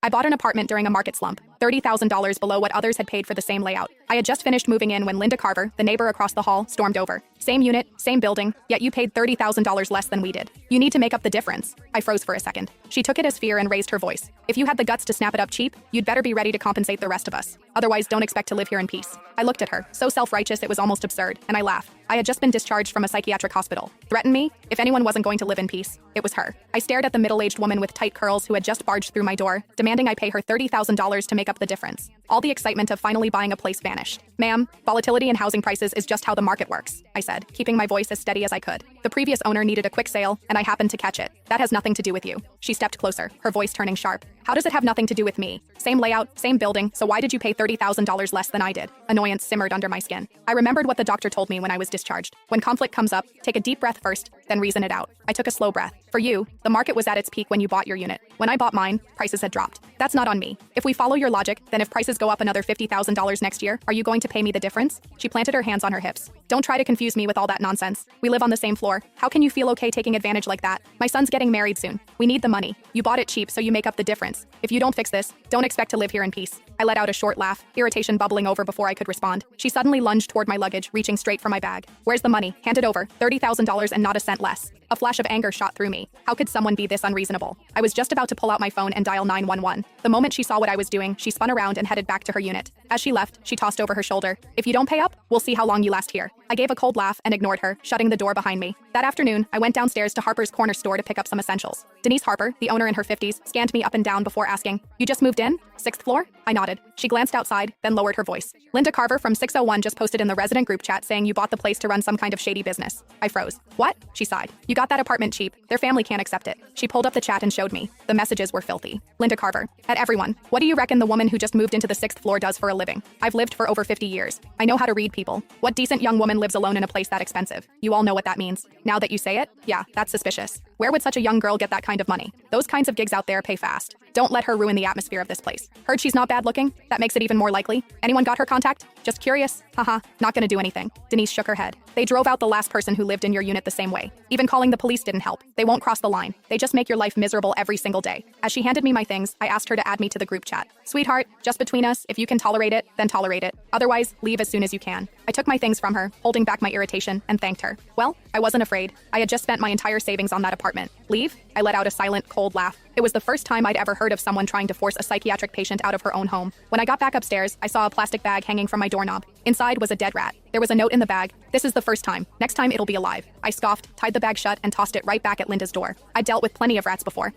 I bought an apartment during a market slump, $30,000 below what others had paid for the same layout. I had just finished moving in when Linda Carver, the neighbor across the hall, stormed over. Same unit, same building, yet you paid $30,000 less than we did. You need to make up the difference. I froze for a second. She took it as fear and raised her voice. If you had the guts to snap it up cheap, you'd better be ready to compensate the rest of us. Otherwise, don't expect to live here in peace. I looked at her, so self-righteous it was almost absurd, and I laughed. I had just been discharged from a psychiatric hospital. Threaten me? If anyone wasn't going to live in peace, it was her. I stared at the middle-aged woman with tight curls who had just barged through my door, demanding I pay her $30,000 to make up the difference. All the excitement of finally buying a place vanished. Ma'am, volatility in housing prices is just how the market works, I said, keeping my voice as steady as I could. The previous owner needed a quick sale, and I happened to catch it. That has nothing to do with you. She stepped closer, her voice turning sharp. How does it have nothing to do with me? Same layout, same building, so why did you pay $30,000 less than I did? Annoyance simmered under my skin. I remembered what the doctor told me when I was discharged. When conflict comes up, take a deep breath first, then reason it out. I took a slow breath. For you, the market was at its peak when you bought your unit. When I bought mine, prices had dropped. That's not on me. If we follow your logic, then if prices go up another $50,000 next year, are you going to pay me the difference? She planted her hands on her hips. Don't try to confuse me with all that nonsense. We live on the same floor. How can you feel okay taking advantage like that? My son's getting married soon. We need the money. You bought it cheap, so you make up the difference. If you don't fix this, don't expect to live here in peace. I let out a short laugh, irritation bubbling over before I could respond. She suddenly lunged toward my luggage, reaching straight for my bag. Where's the money? Hand it over. $30,000 and not a cent less. A flash of anger shot through me. How could someone be this unreasonable? I was just about to pull out my phone and dial 911. The moment she saw what I was doing, she spun around and headed back to her unit. As she left, she tossed over her shoulder. If you don't pay up, we'll see how long you last here. I gave a cold laugh and ignored her, shutting the door behind me. That afternoon, I went downstairs to Harper's Corner store to pick up some essentials. Denise Harper, the owner in her 50s, scanned me up and down before asking, "You just moved in? 6th floor?" I nodded. She glanced outside, then lowered her voice. "Linda Carver from 601 just posted in the resident group chat saying you bought the place to run some kind of shady business." I froze. "What?" She sighed. "You got that apartment cheap. Their family can't accept it." She pulled up the chat and showed me. The messages were filthy. Linda Carver. At everyone. What do you reckon the woman who just moved into the 6th floor does for a living? I've lived for over 50 years. I know how to read people. What decent young woman lives alone in a place that expensive? You all know what that means. Now that you say it, yeah, that's suspicious. Where would such a young girl get that kind of money? Those kinds of gigs out there pay fast. Don't let her ruin the atmosphere of this place. Heard she's not bad looking? That makes it even more likely. Anyone got her contact? Just curious? Haha, not gonna do anything. Denise shook her head. They drove out the last person who lived in your unit the same way. Even calling the police didn't help. They won't cross the line. They just make your life miserable every single day. As she handed me my things, I asked her to add me to the group chat. Sweetheart, just between us, if you can tolerate it, then tolerate it. Otherwise, leave as soon as you can. I took my things from her, holding back my irritation, and thanked her. Well, I wasn't afraid. I had just spent my entire savings on that apartment. Leave? I let out a silent, cold laugh. It was the first time I'd ever heard of someone trying to force a psychiatric patient out of her own home. When I got back upstairs, I saw a plastic bag hanging from my doorknob. Inside was a dead rat. There was a note in the bag. "This is the first time. Next time it'll be alive." I scoffed, tied the bag shut, and tossed it right back at Linda's door. I dealt with plenty of rats before.